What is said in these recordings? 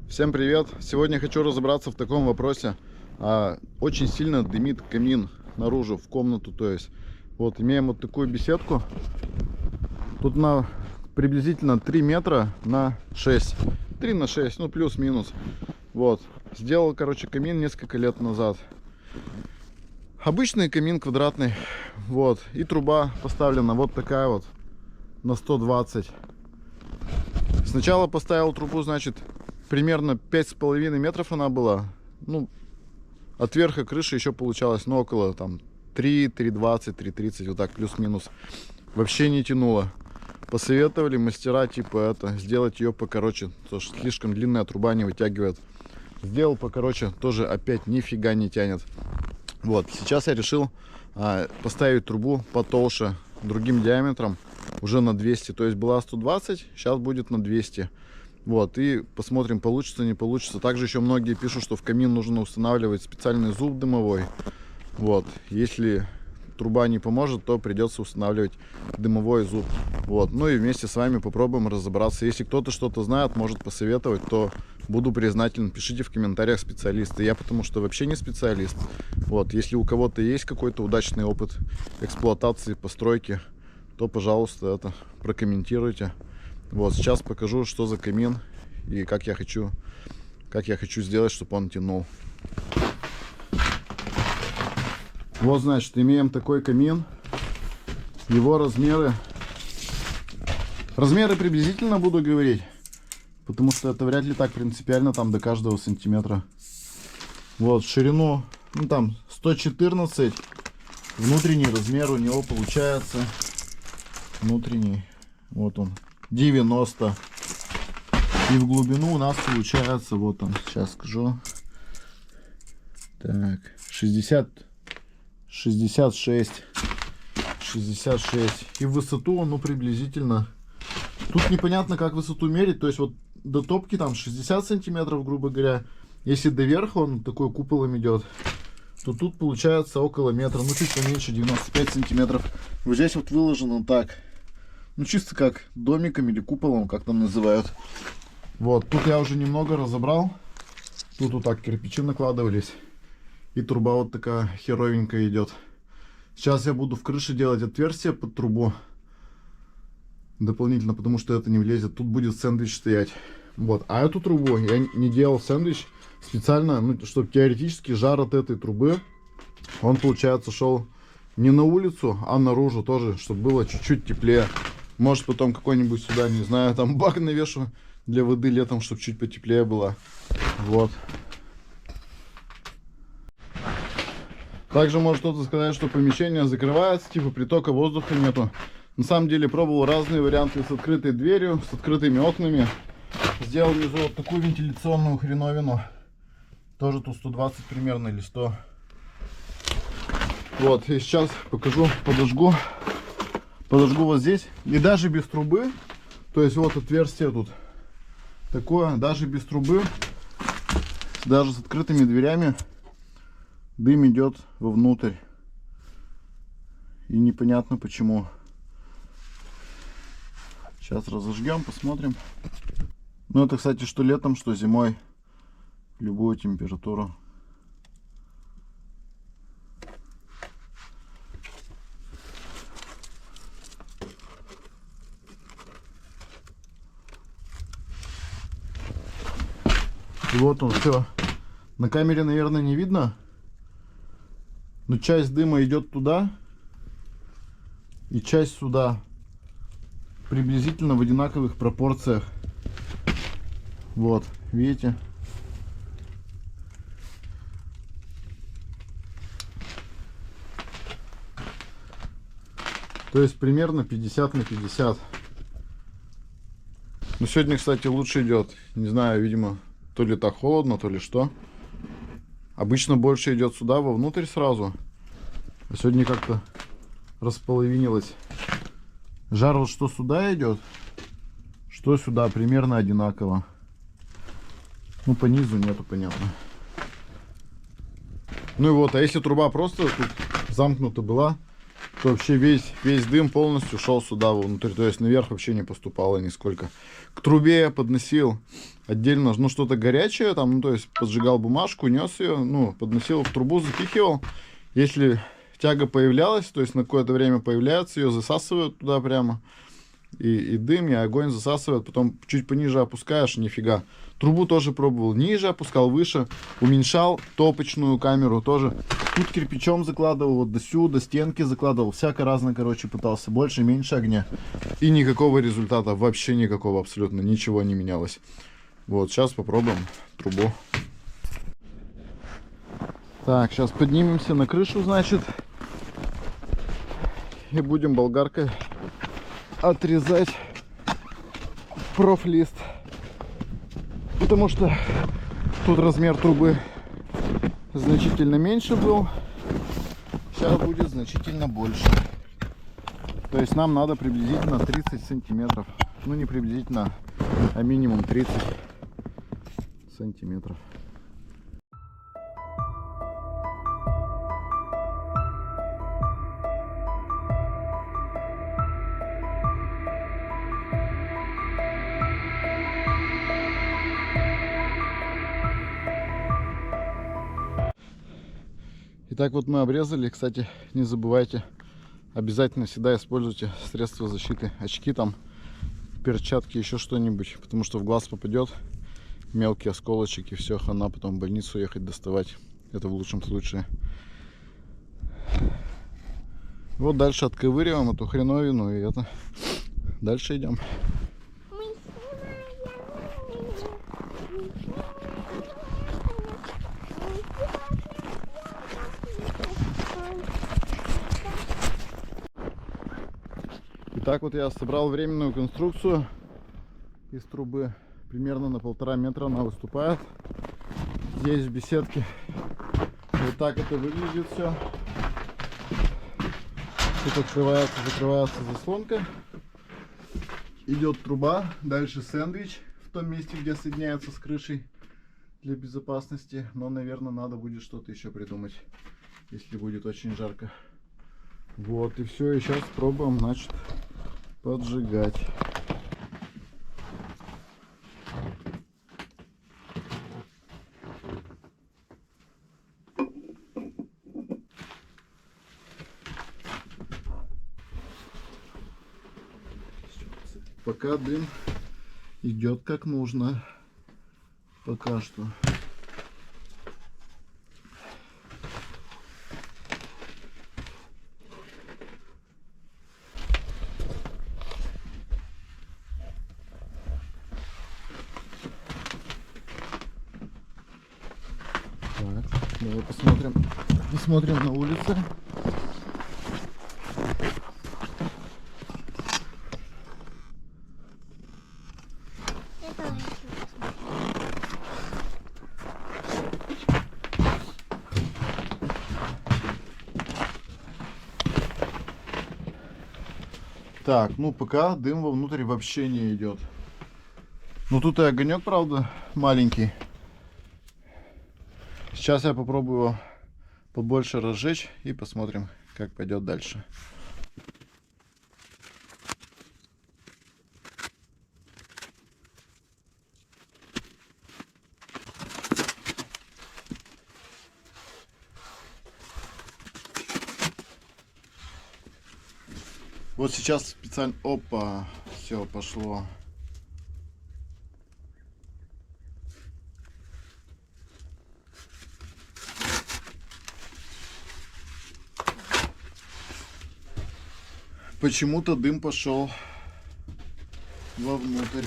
Всем привет! Сегодня хочу разобраться в таком вопросе. Очень сильно дымит камин наружу, в комнату. То есть, вот имеем вот такую беседку. Тут на приблизительно 3 метра на 6. 3 на 6, ну плюс-минус. Вот. Сделал, короче, камин несколько лет назад. Обычный камин квадратный. Вот. И труба поставлена вот такая вот на 120. Сначала поставил трубу, значит, примерно 5,5 метров она была. Ну, от верха крыши еще получалось, ну, около там 3,20, 3,30, вот так, плюс-минус. Вообще не тянуло. Посоветовали мастера, типа, сделать ее покороче. Потому что слишком длинная труба не вытягивает. Сделал покороче, тоже опять нифига не тянет. Вот, сейчас я решил поставить трубу потолще, другим диаметром, уже на 200. То есть была 120, сейчас будет на 200. Вот, и посмотрим, получится, не получится. Также еще многие пишут, что в камин нужно устанавливать специальный зуб дымовой. Вот, если труба не поможет, то придется устанавливать дымовой зуб. Вот, ну и вместе с вами попробуем разобраться. Если кто-то что-то знает, может посоветовать, то буду признателен. Пишите в комментариях специалисты. Я потому что вообще не специалист. Вот, если у кого-то есть какой-то удачный опыт эксплуатации, постройки, то, пожалуйста, прокомментируйте. Вот, сейчас покажу, что за камин и как я хочу сделать, чтобы он тянул. Вот, значит, имеем такой камин. Его размеры приблизительно буду говорить, потому что это вряд ли так принципиально, там до каждого сантиметра. Вот, ширину, ну там 114, внутренний размер у него получается, внутренний, вот он, 90. И в глубину у нас получается, вот он, сейчас скажу, так, 66. И в высоту, ну, приблизительно, тут непонятно, как высоту мерить. То есть вот до топки там 60 сантиметров, грубо говоря. Если до верха он такой куполом идет, то тут получается около метра, ну чуть поменьше, 95 сантиметров. Вот здесь вот выложено так, ну чисто как домиком или куполом, как там называют. Вот, тут я уже немного разобрал. Тут вот так кирпичи накладывались. И труба вот такая херовенькая идет. Сейчас я буду в крыше делать отверстие под трубу дополнительно, потому что это не влезет. Тут будет сэндвич стоять. Вот. А эту трубу я не делал сэндвич специально, ну, чтобы теоретически жар от этой трубы, он, получается, шел не на улицу, а наружу тоже, чтобы было чуть-чуть теплее. Может, потом какой-нибудь сюда, не знаю, там бак навешу для воды летом, чтобы чуть потеплее было. Вот. Также может кто-то сказать, что помещение закрывается, типа притока воздуха нету. На самом деле пробовал разные варианты с открытой дверью, с открытыми окнами. Сделал внизу вот такую вентиляционную хреновину. Тоже тут 120 примерно или 100. Вот, и сейчас покажу, подожгу вот здесь. И даже без трубы, то есть вот отверстие тут такое, даже без трубы, даже с открытыми дверями, дым идет вовнутрь. И непонятно почему. Сейчас разожгем, посмотрим. Ну это, кстати, что летом, что зимой. Любую температуру. И вот он, все. На камере, наверное, не видно. Но часть дыма идет туда и часть сюда, приблизительно в одинаковых пропорциях. Вот, видите? То есть примерно 50 на 50. Но сегодня, кстати, лучше идет. Не знаю, видимо, то ли так холодно, то ли что. Обычно больше идет сюда, вовнутрь сразу. А сегодня как-то располовинилось. Жар вот что сюда идет, что сюда, примерно одинаково. Ну, по низу нету, понятно. Ну и вот, а если труба просто тут замкнута была, то вообще весь дым полностью шел сюда внутрь, то есть наверх вообще не поступало нисколько. К трубе я подносил отдельно, ну, что-то горячее, там, ну, то есть поджигал бумажку, нес ее, ну, подносил в трубу, запихивал. Если тяга появлялась, то есть на какое-то время появляется, ее засасывают туда прямо. И дым, и огонь засасывает, потом чуть пониже опускаешь, нифига. Трубу тоже пробовал, ниже опускал, выше, уменьшал топочную камеру тоже. Тут кирпичом закладывал, вот до сюда, до стенки закладывал, всяко разно, короче, пытался, больше, меньше огня. И никакого результата, вообще никакого, абсолютно, ничего не менялось. Вот, сейчас попробуем трубу. Так, сейчас поднимемся на крышу, значит, и будем болгаркой отрезать профлист, потому что тут размер трубы значительно меньше был, сейчас будет значительно больше. То есть нам надо приблизительно 30 сантиметров, ну не приблизительно, а минимум 30 сантиметров. Итак, вот мы обрезали. Кстати, не забывайте, обязательно всегда используйте средства защиты. Очки там, перчатки, еще что-нибудь. Потому что в глаз попадет мелкий осколочек и все, хана, потом в больницу ехать доставать. Это в лучшем случае. Вот дальше отковыриваем эту хреновину и это. Дальше идем. Итак, вот я собрал временную конструкцию из трубы. Примерно на 1,5 метра она выступает. Здесь в беседке. Вот так это выглядит все. Тут открывается, закрывается заслонка. Идет труба. Дальше сэндвич в том месте, где соединяется с крышей для безопасности. Но, наверное, надо будет что-то еще придумать, если будет очень жарко. Вот и все. И сейчас пробуем, значит, поджигать. Пока дым идет как нужно. Пока что. Так, давай посмотрим на улице. Так, ну пока дым вовнутрь вообще не идет. Ну тут и огонек, правда, маленький. Сейчас я попробую его побольше разжечь и посмотрим, как пойдет дальше. Вот сейчас специально... Опа! Все, пошло. Почему-то дым пошел вовнутрь.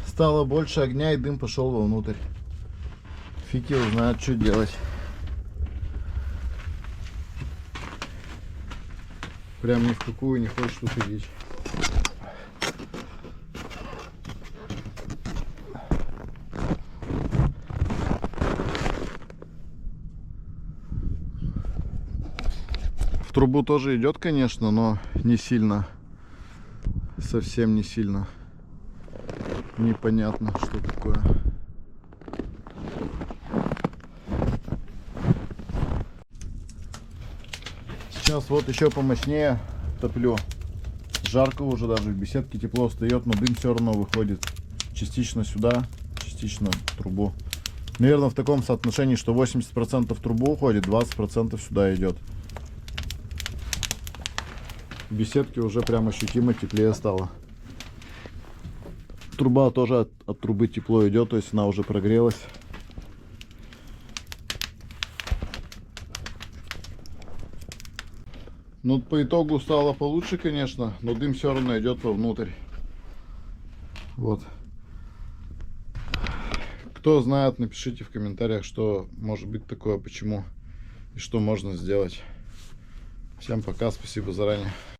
Стало больше огня, и дым пошел вовнутрь. Фиг его знает, что делать. Прям ни в какую не хочешь уходить. трубу тоже идет, конечно, но не сильно. Совсем не сильно. Непонятно, что такое. Сейчас вот еще помощнее топлю. Жарко уже, даже в беседке тепло встает, но дым все равно выходит частично сюда, частично в трубу. Наверное, в таком соотношении, что 80% в трубу уходит, 20% сюда идет. В беседке уже прям ощутимо теплее стало. Труба тоже от трубы тепло идет, то есть она уже прогрелась. Ну, по итогу стало получше, конечно, но дым все равно идет вовнутрь. Вот. Кто знает, напишите в комментариях, что может быть такое, почему и что можно сделать. Всем пока, спасибо заранее.